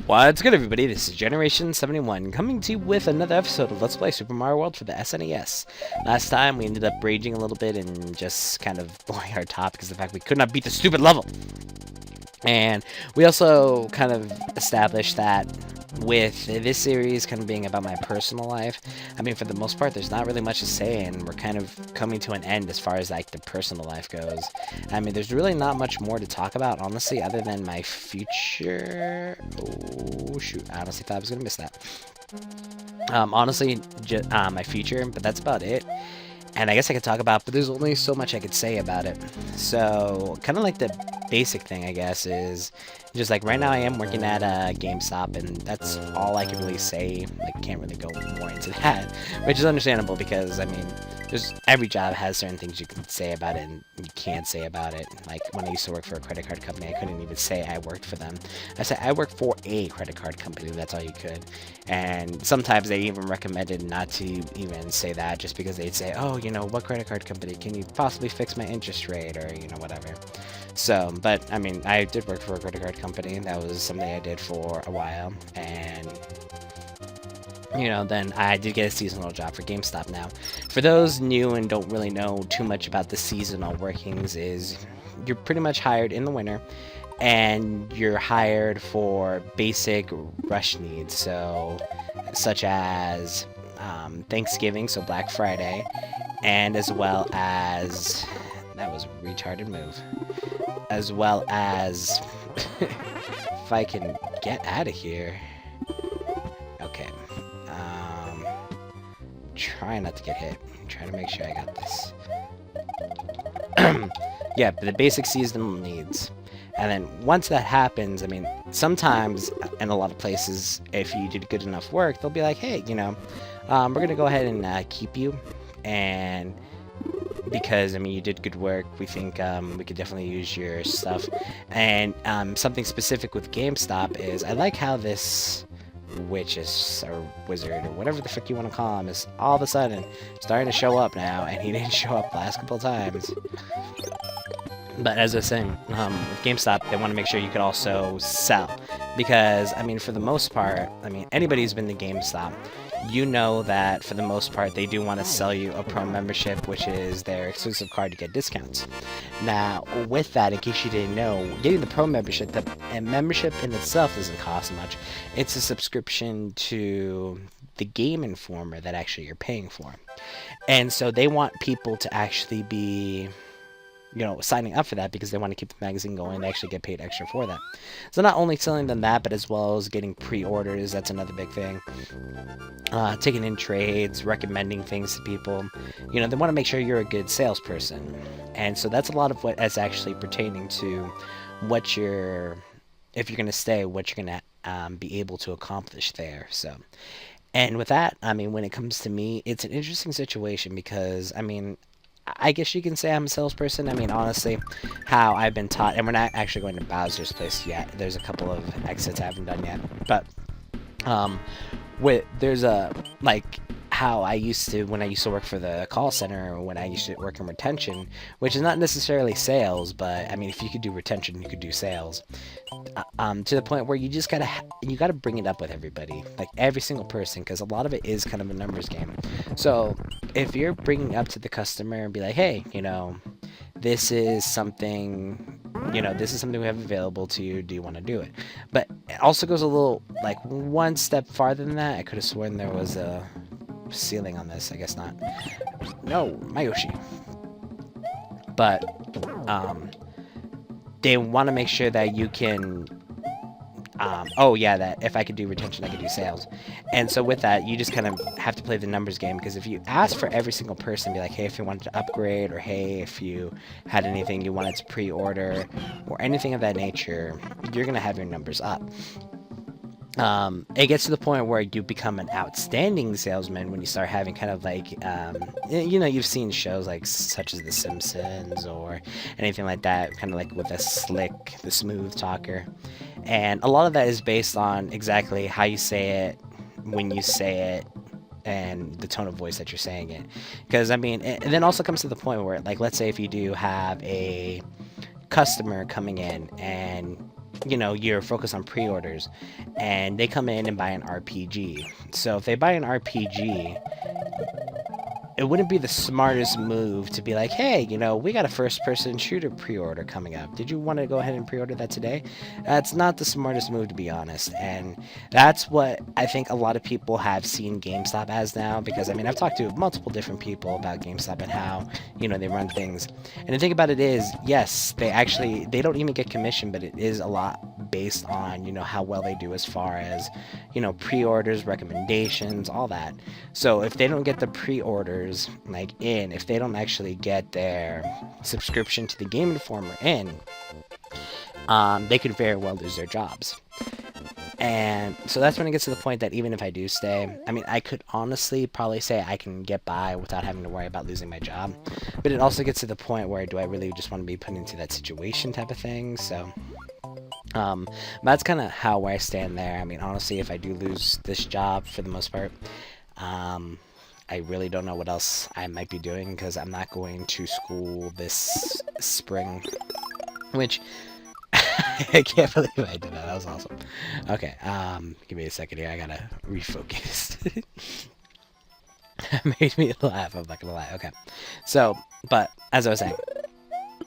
What's good, everybody? This is Generation 71 coming to you with another episode of Let's Play Super Mario World for the SNES. Last time we ended up raging a little bit and just kind of blowing our top because of the fact we could not beat the stupid level. And we also kind of established that with this series kind of being about my personal life, I mean, for the most part, there's not really much to say, and we're kind of coming to an end as far as, like, the personal life goes. I mean, there's really not much more to talk about, honestly, other than my future. Oh, shoot. I honestly thought I was going to miss that. Honestly, my future, but that's about it. And I guess I could talk about, but there's only so much I could say about it. So, kind of like the basic thing, I guess, is just like right now I am working at GameStop, and that's all I can really say. Like, can't really go more into that, which is understandable because, I mean, every job has certain things you can say about it and you can't say about it. Like, when I used to work for a credit card company, I couldn't even say I worked for them. I said I worked for a credit card company, that's all you could. And sometimes they even recommended not to even say that, just because they'd say, oh, you know, what credit card company, can you possibly fix my interest rate, or, you know, whatever. So, but, I mean, I did work for a credit card company. That was something I did for a while, and you know, then I did get a seasonal job for GameStop now. For those new and don't really know too much about the seasonal workings, is you're pretty much hired in the winter, and you're hired for basic rush needs, so such as Thanksgiving, so Black Friday, and as well as, that was a retarded move, as well as, if I can get out of here. Okay. Try not to get hit. Try to make sure I got this. Yeah, but the basic seasonal needs. And then once that happens, I mean, sometimes in a lot of places, if you did good enough work, they'll be like, hey, you know, we're going to go ahead and keep you. And because, I mean, you did good work, we think we could definitely use your stuff. And something specific with GameStop is, I like how this witches or wizard or whatever the frick you want to call him is all of a sudden starting to show up now, and he didn't show up the last couple of times. But as I was saying, with GameStop, they want to make sure you could also sell, because I mean, for the most part, I mean, anybody who's been to GameStop, you know that for the most part they do want to sell you a pro membership, which is their exclusive card to get discounts. Now, with that, in case you didn't know, getting the pro membership, the membership in itself doesn't cost much. It's a subscription to the Game Informer that actually you're paying for. And so they want people to actually be, you know, signing up for that because they want to keep the magazine going. They actually get paid extra for that. So not only selling them that, but as well as getting pre-orders. That's another big thing. Taking in trades, recommending things to people. You know, they want to make sure you're a good salesperson. And so that's a lot of what is actually pertaining to what you're, if you're going to stay, what you're going to be able to accomplish there. So, and with that, I mean, when it comes to me, it's an interesting situation because, I mean, I guess you can say I'm a salesperson. I mean, honestly, how I've been taught, and we're not actually going to Bowser's place yet. There's a couple of exits I haven't done yet. But, there's a, like, how I used to, when I used to work for the call center, when I used to work in retention, which is not necessarily sales, but, I mean, if you could do retention, you could do sales. To the point where you just gotta bring it up with everybody, like every single person, because a lot of it is kind of a numbers game. So if you're bringing up to the customer and be like, hey, you know, this is something, you know, this is something we have available to you, do you want to do it? But it also goes a little, like, one step farther than that. I could have sworn there was a ceiling on this. I guess not. No, my Yoshi. But they want to make sure that you can, oh yeah, that if I could do retention, I could do sales. And so with that, you just kind of have to play the numbers game, because if you ask for every single person, be like, hey, if you wanted to upgrade, or hey, if you had anything you wanted to pre-order, or anything of that nature, you're going to have your numbers up. It gets to the point where you become an outstanding salesman when you start having kind of like, you know, you've seen shows like such as The Simpsons or anything like that, kind of like with the smooth talker. And a lot of that is based on exactly how you say it, when you say it, and the tone of voice that you're saying it. Because, I mean, it then also comes to the point where, like, let's say if you do have a customer coming in and you know, you're focused on pre-orders, and they come in and buy an RPG. So if they buy an RPG, it wouldn't be the smartest move to be like, hey, you know, we got a first-person shooter pre-order coming up. Did you want to go ahead and pre-order that today? That's not the smartest move, to be honest. And that's what I think a lot of people have seen GameStop as now, because, I mean, I've talked to multiple different people about GameStop and how, you know, they run things. And the thing about it is, yes, they don't even get commission, but it is a lot based on, you know, how well they do as far as, you know, pre-orders, recommendations, all that. So if they don't get the pre-orders, like, in, if they don't actually get their subscription to the Game Informer in, they could very well lose their jobs. And so that's when it gets to the point that even if I do stay, I mean, I could honestly probably say I can get by without having to worry about losing my job. But it also gets to the point where, do I really just want to be put into that situation type of thing? So that's kind of how where I stand there. I mean, honestly, if I do lose this job for the most part, I really don't know what else I might be doing, because I'm not going to school this spring, which I can't believe I did that. That was awesome. Okay, give me a second here. I gotta refocus. That made me laugh. I'm not gonna lie. Okay, so, but as I was saying,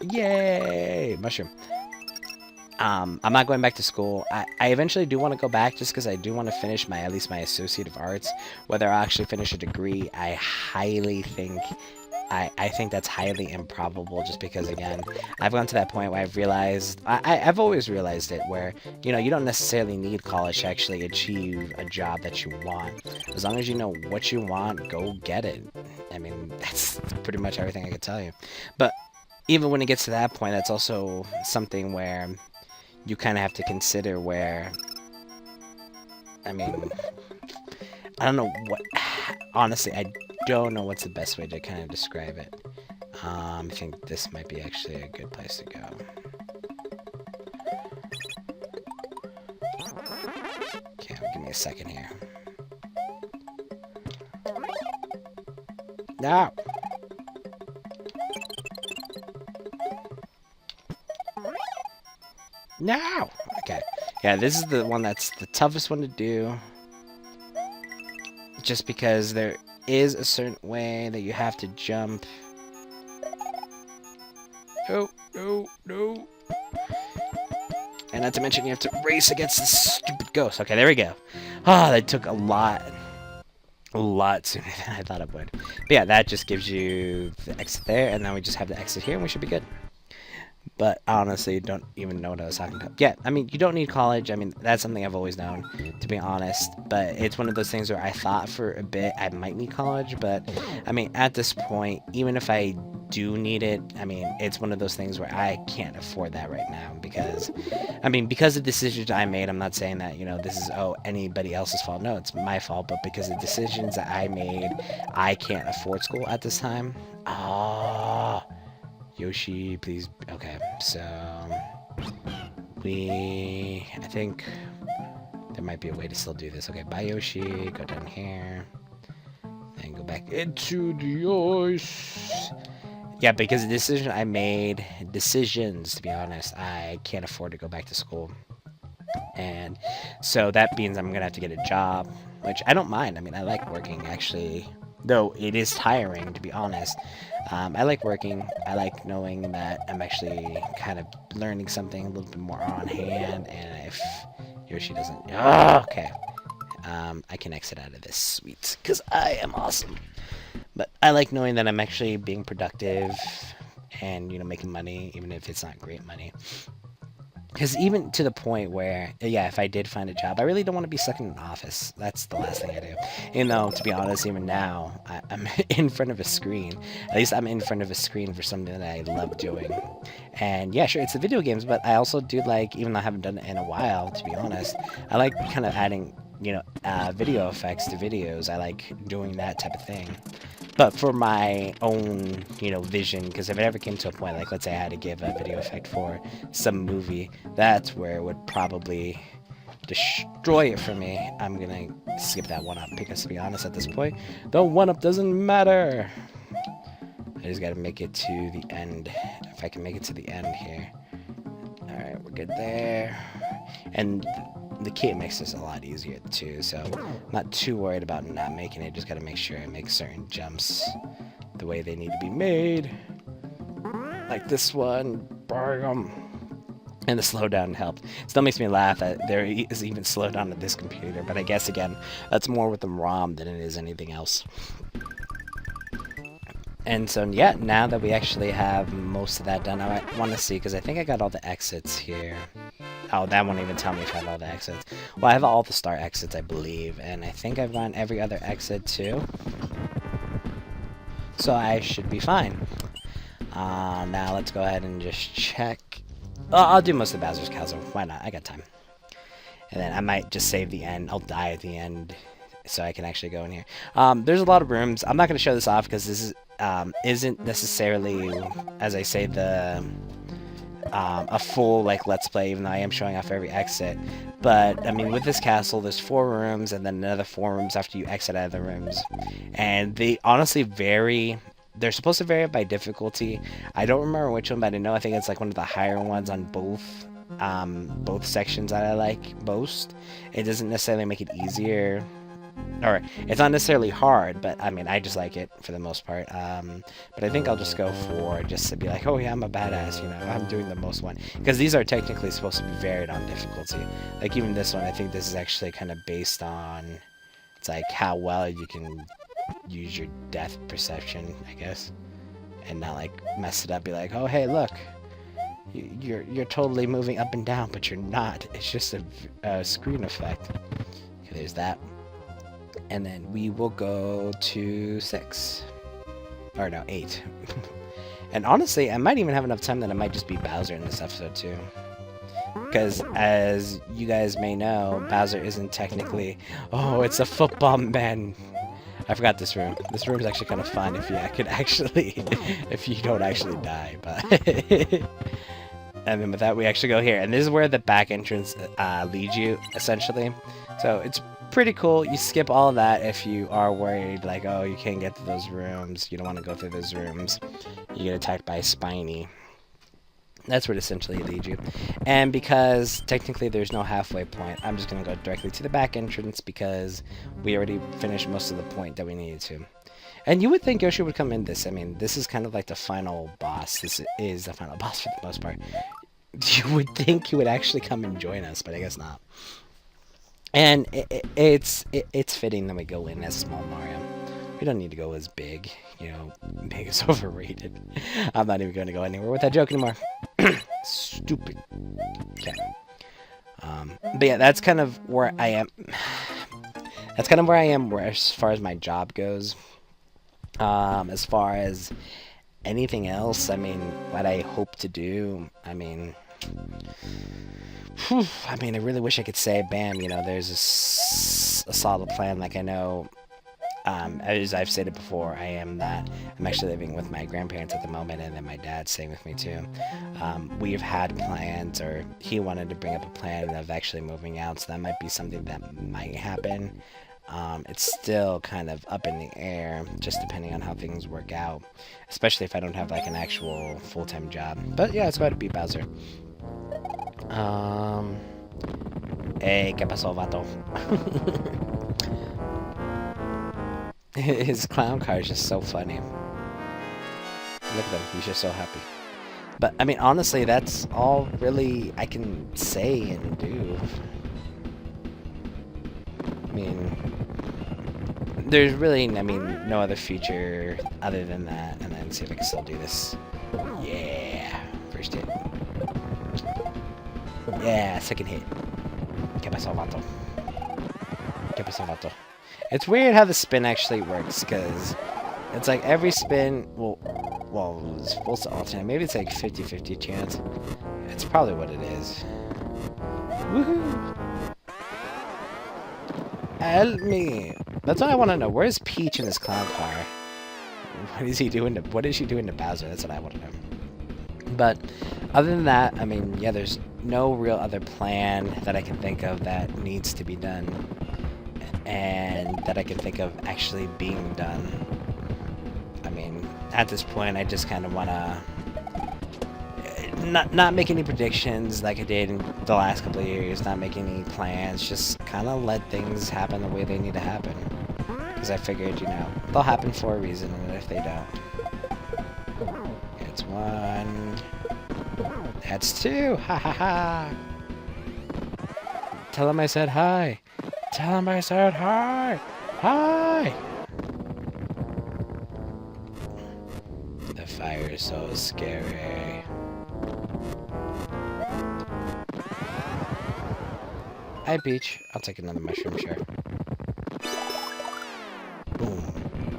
yay, mushroom. I'm not going back to school. I eventually do want to go back, just because I do want to finish at least my Associate of Arts. Whether I'll actually finish a degree, I think that's highly improbable, just because, again, I've gone to that point where I've realized, I've always realized it, where, you know, you don't necessarily need college to actually achieve a job that you want. As long as you know what you want, go get it. I mean, that's pretty much everything I could tell you. But even when it gets to that point, that's also something where you kind of have to consider where, I mean, I don't know what, honestly, I don't know what's the best way to kind of describe it. I think this might be actually a good place to go. Okay, give me a second here. No! No! Okay. Yeah, this is the one that's the toughest one to do. Just because there is a certain way that you have to jump. No, no, no. And not to mention you have to race against this stupid ghost. Okay, there we go. Ah, that took a lot sooner than I thought it would. But yeah, that just gives you the exit there, and then we just have the exit here, and we should be good. But honestly, don't even know what I was talking about. Yeah, I mean, you don't need college. I mean, that's something I've always known, to be honest. But it's one of those things where I thought for a bit I might need college. But, I mean, at this point, even if I do need it, I mean, it's one of those things where I can't afford that right now. Because, I mean, because of decisions I made, I'm not saying that, you know, this is, oh, anybody else's fault. No, it's my fault. But because of the decisions that I made, I can't afford school at this time. Oh... Yoshi, please. Okay, so I think there might be a way to still do this. Okay, bye Yoshi, go down here, and go back into the ice. Yeah, because the decision I made, to be honest, I can't afford to go back to school. And so that means I'm gonna have to get a job, which I don't mind. I mean, I like working, actually. Though it is tiring, to be honest. I like working. I like knowing that I'm actually kind of learning something a little bit more on hand. And if Yoshi doesn't... Oh, okay. I can exit out of this. Sweet. Because I am awesome. But I like knowing that I'm actually being productive and, you know, making money, even if it's not great money. Because even to the point where, yeah, if I did find a job, I really don't want to be stuck in an office. That's the last thing I do. Even though, to be honest, even now, I'm in front of a screen. At least I'm in front of a screen for something that I love doing. And yeah, sure, it's the video games, but I also do like, even though I haven't done it in a while, to be honest, I like kind of adding, you know, video effects to videos. I like doing that type of thing. But for my own, you know, vision, because if it ever came to a point, like, let's say I had to give a video effect for some movie, that's where it would probably destroy it for me. I'm gonna skip that one up, because to be honest, at this point, the one-up doesn't matter. I just gotta make it to the end. If I can make it to the end here. Alright, we're good there. And the kit makes this a lot easier too, so I'm not too worried about not making it. Just gotta make sure I make certain jumps the way they need to be made. Like this one. And the slowdown helped. Still makes me laugh that there is even slowdown on this computer, but I guess again, that's more with the ROM than it is anything else. And so yeah, now that we actually have most of that done, I want to see, because I think I got all the exits here. Oh, that won't even tell me if I have all the exits. Well, I have all the start exits, I believe, and I think I've run every other exit too. So I should be fine. Now let's go ahead and just check. Oh, I'll do most of Bowser's Castle. Why not? I got time. And then I might just save the end. I'll die at the end so I can actually go in here. There's a lot of rooms. I'm not going to show this off because this is, isn't necessarily, as I say, the a full let's play, even though I am showing off every exit. But I mean, with this castle, there's 4 rooms and then another 4 rooms after you exit out of the rooms, and they honestly vary. They're supposed to vary by difficulty. I don't remember which one, but I know I think it's like one of the higher ones on both sections that I like most. It doesn't necessarily make it easier, or it's not necessarily hard, but I mean, I just like it for the most part. But I think I'll just go for just to be like, oh yeah, I'm a badass, you know, I'm doing the most one, because these are technically supposed to be varied on difficulty. Like even this one, I think this is actually kind of based on, it's like how well you can use your depth perception, I guess, and not like mess it up. Be like, oh hey, look, you're totally moving up and down, but you're not. It's just a screen effect. Okay, there's that. And then we will go to 6, or no, 8. And honestly, I might even have enough time that I might just be Bowser in this episode too. Because, as you guys may know, Bowser isn't technically... Oh, it's a football man. I forgot this room. This room is actually kind of fun if you could actually... if you don't actually die, but... And then with that, we actually go here. And this is where the back entrance leads you, essentially. So, it's pretty cool. You skip all of that if you are worried, like, oh, you can't get to those rooms. You don't want to go through those rooms. You get attacked by Spiny. That's where it essentially leads you. And because technically there's no halfway point, I'm just going to go directly to the back entrance because we already finished most of the point that we needed to. And you would think Yoshi would come in this. I mean, this is kind of like the final boss. This is the final boss for the most part. You would think he would actually come and join us, but I guess not. And it's fitting that we go in as Small Mario. We don't need to go as big. You know, big is overrated. I'm not even going to go anywhere with that joke anymore. Stupid. Okay. But yeah, that's kind of where I am. That's kind of where I am as far as my job goes. As far as anything else, I mean, what I hope to do, I mean, I really wish I could say, bam, you know, there's a solid plan. Like I know, as I've stated before, I'm actually living with my grandparents at the moment, and then my dad's staying with me too. We've had plans, or he wanted to bring up a plan of actually moving out, so that might be something that might happen. It's still kind of up in the air, just depending on how things work out, especially if I don't have like an actual full-time job. But yeah, it's about to be Bowser. Hey, ¿qué pasó, vato? His clown car is just so funny. Look at him, he's just so happy. But, I mean, honestly, that's all really I can say and do. I mean, there's really, no other feature other than that. And then see if I can still do this. Yeah, first hit. Yeah, second hit. ¿Qué pasó, vato? ¿Qué pasó, vato? It's weird how the spin actually works, because it's like every spin, well, it's supposed to alternate. Maybe it's like 50-50 chance. It's probably what it is. Woohoo! Help me! That's what I want to know. Where's Peach in this clown car? What is he doing what is she doing to Bowser? That's what I want to know. But other than that, I mean, yeah, there's no real other plan that I can think of that needs to be done, and that I can think of actually being done. I mean, at this point, I just kind of want to not make any predictions like I did in the last couple of years. Not making any plans. Just kind of let things happen the way they need to happen. Because I figured, you know, they'll happen for a reason, and if they don't, it's one. That's two. Ha ha ha. Tell him I said hi. Tell him I said hi. Hi. The fire is so scary. Hi, Peach. I'll take another mushroom, sure. Boom.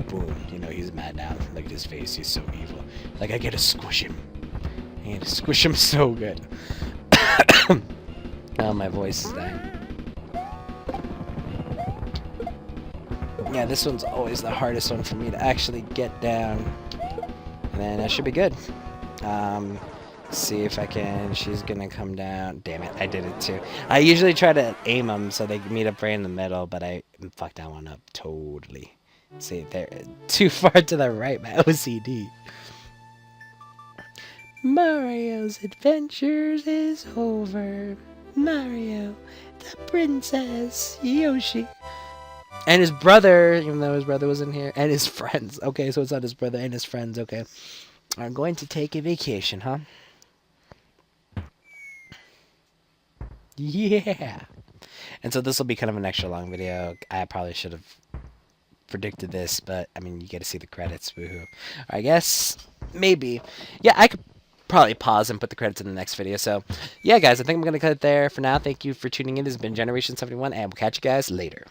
Boom. You know he's mad now. Look at his face. He's so evil. Like, I get to squish him. I get to squish him so good. Oh, my voice is dying. Yeah, this one's always the hardest one for me to actually get down. And then that should be good. See if I can. She's gonna come down. Damn it, I did it too. I usually try to aim them so they meet up right in the middle, but I fucked that one up totally. See, they're too far to the right, my OCD. Mario's adventures is over. Mario, the princess, Yoshi. And his brother, even though his brother was in here, and his friends. Okay, so it's not his brother and his friends, okay. Are going to take a vacation, huh? Yeah. And so this will be kind of an extra long video. I probably should have predicted this, but I mean, you get to see the credits. Woohoo. I guess maybe. Yeah, I could probably pause and put the credits in the next video. So, yeah, guys, I think I'm going to cut it there for now. Thank you for tuning in. This has been Generation 71, and we'll catch you guys later.